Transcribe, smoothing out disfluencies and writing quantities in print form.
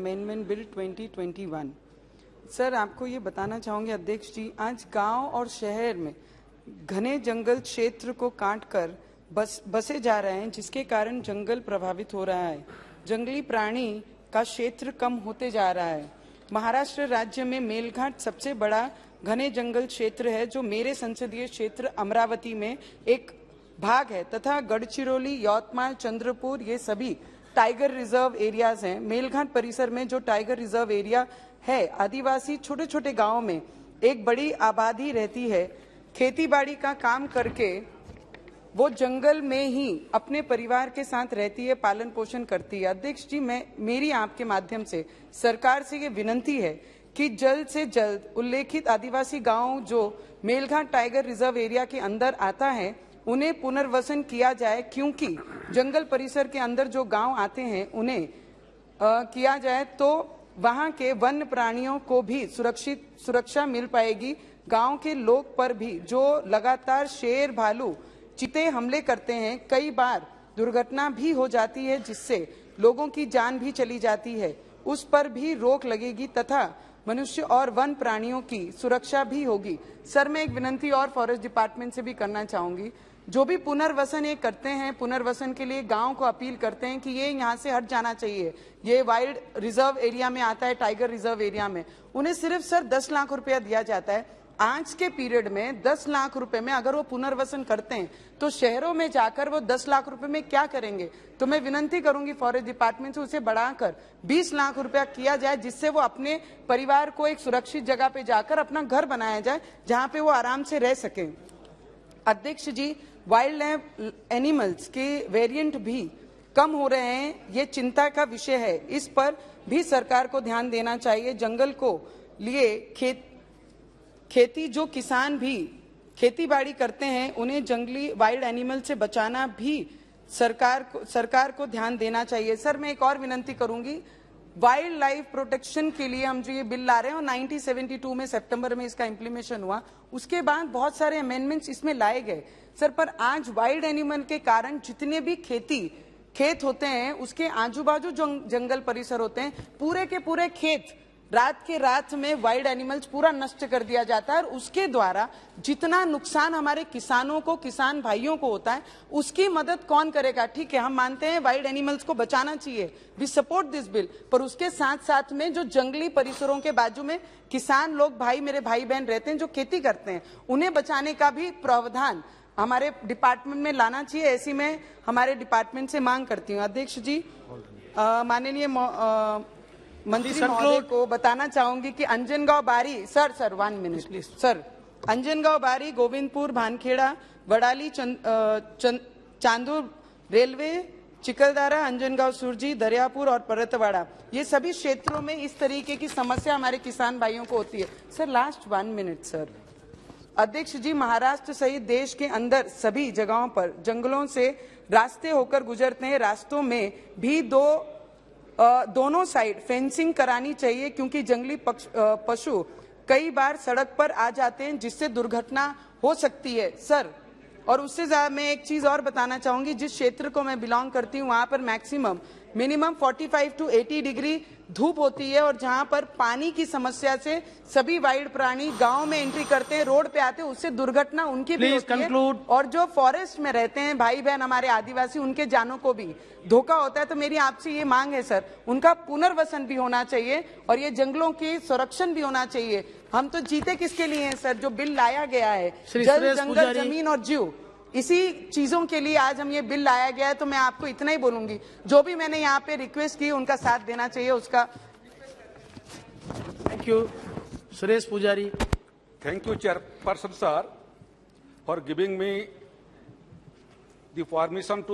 Amendment bill 2021। Sir, आपको ये बताना चाहूँगी अध्यक्ष जी, आज गांव और शहर में घने जंगल क्षेत्र को काटकर बसे जा रहे हैं, जिसके कारण जंगल प्रभावित हो रहा है। जंगली प्राणी का क्षेत्र कम होते जा रहा है। महाराष्ट्र राज्य में मेलघाट सबसे बड़ा घने जंगल क्षेत्र है, जो मेरे संसदीय क्षेत्र अमरावती में एक भाग है, तथा गढ़चिरौली, यवतमाल, चंद्रपुर ये सभी टाइगर रिजर्व एरियाज हैं। मेलघाट परिसर में जो टाइगर रिजर्व एरिया है, आदिवासी छोटे छोटे गांवों में एक बड़ी आबादी रहती है। खेतीबाड़ी का काम करके वो जंगल में ही अपने परिवार के साथ रहती है, पालन पोषण करती है। अध्यक्ष जी, मेरी आपके माध्यम से सरकार से ये विनंती है कि जल्द से जल्द उल्लेखित आदिवासी गांव जो मेलघाट टाइगर रिजर्व एरिया के अंदर आता है, उन्हें पुनर्वसन किया जाए, क्योंकि जंगल परिसर के अंदर जो गांव आते हैं उन्हें किया जाए तो वहां के वन्य प्राणियों को भी सुरक्षा मिल पाएगी। गांव के लोग पर भी जो लगातार शेर, भालू, चीते हमले करते हैं, कई बार दुर्घटना भी हो जाती है, जिससे लोगों की जान भी चली जाती है। उस पर भी रोक लगेगी तथा मनुष्य और वन प्राणियों की सुरक्षा भी होगी। सर, मैं एक विनंती और फॉरेस्ट डिपार्टमेंट से भी करना चाहूंगी। जो भी पुनर्वसन ये करते हैं, पुनर्वसन के लिए गांव को अपील करते हैं कि ये यहाँ से हट जाना चाहिए, ये वाइल्ड रिजर्व एरिया में आता है, टाइगर रिजर्व एरिया में, उन्हें सिर्फ सर 10 लाख रुपया दिया जाता है। आज के पीरियड में 10 लाख रुपए में अगर वो पुनर्वसन करते हैं तो शहरों में जाकर वो 10 लाख रुपए में क्या करेंगे? तो मैं विनंती करूंगी फॉरेस्ट डिपार्टमेंट से उसे बढ़ाकर 20 लाख रुपया किया जाए, जिससे वो अपने परिवार को एक सुरक्षित जगह पे जाकर अपना घर बनाया जाए, जहां पे वो आराम से रह सके। अध्यक्ष जी, वाइल्ड लाइफ एनिमल्स के वेरिएंट भी कम हो रहे हैं, ये चिंता का विषय है। इस पर भी सरकार को ध्यान देना चाहिए। जंगल को लिए खेती जो किसान भी खेतीबाड़ी करते हैं, उन्हें जंगली वाइल्ड एनिमल से बचाना भी सरकार को ध्यान देना चाहिए। सर, मैं एक और विनंती करूंगी, वाइल्ड लाइफ प्रोटेक्शन के लिए हम जो ये बिल ला रहे हैं, और 1972 में सितंबर में इसका इम्प्लीमेशन हुआ, उसके बाद बहुत सारे अमेंडमेंट्स इसमें लाए गए सर। पर आज वाइल्ड एनिमल के कारण जितने भी खेत होते हैं, उसके आजू बाजू जंगल परिसर होते हैं, पूरे के पूरे खेत रात के रात में वाइल्ड एनिमल्स पूरा नष्ट कर दिया जाता है, और उसके द्वारा जितना नुकसान हमारे किसानों को, किसान भाइयों को होता है, उसकी मदद कौन करेगा? ठीक है, हम मानते हैं वाइल्ड एनिमल्स को बचाना चाहिए, वी सपोर्ट दिस बिल, पर उसके साथ साथ में जो जंगली परिसरों के बाजू में किसान लोग, मेरे भाई बहन रहते हैं, जो खेती करते हैं, उन्हें बचाने का भी प्रावधान हमारे डिपार्टमेंट में लाना चाहिए। ऐसी मैं हमारे डिपार्टमेंट से मांग करती हूँ। अध्यक्ष जी, माननीय मंत्री महोदय को बताना चाहूंगी कि अंजनगांव बारी, sir 1 minute please sir, Anjangaon बारी, गोविंदपुर, भानखेड़ा, वडाली, चांदूर रेलवे, चिकलदारा, अंजनगांव सुरजी, दरियापुर और परतवाड़ा, ये सभी क्षेत्रों में इस तरीके की समस्या हमारे किसान भाइयों को होती है। Sir, last 1 minute sir. अध्यक्ष जी, महाराष्ट्र सहित देश के अंदर सभी जगहों पर जंगलों से रास्ते होकर गुजरते हैं। रास्तों में भी दोनों साइड फेंसिंग करानी चाहिए, क्योंकि जंगली पशु कई बार सड़क पर आ जाते हैं, जिससे दुर्घटना हो सकती है सर। और उससे ज्यादा मैं एक चीज और बताना चाहूंगी, जिस क्षेत्र को मैं बिलोंग करती हूँ, वहां पर मिनिमम 45 to 80 डिग्री धूप होती है, और जहां पर पानी की समस्या से सभी वाइल्ड प्राणी गांव में एंट्री करते हैं, रोड पे आते हैं, उससे दुर्घटना उनकी भी होती है, और जो फॉरेस्ट में रहते हैं भाई बहन हमारे आदिवासी, उनके जानों को भी धोखा होता है। तो मेरी आपसे ये मांग है सर, उनका पुनर्वसन भी होना चाहिए और ये जंगलों की संरक्षण भी होना चाहिए। हम तो जीते किसके लिए हैं सर? जो बिल लाया गया है, जल, जंगल, जमीन और जीव, इसी चीजों के लिए आज हम ये बिल लाया गया है। तो मैं आपको इतना ही बोलूंगी, जो भी मैंने यहाँ पे रिक्वेस्ट की, उनका साथ देना चाहिए, उसका। Thank you. सुरेश पुजारी। Thank you, Chairperson sir, for giving me the permission to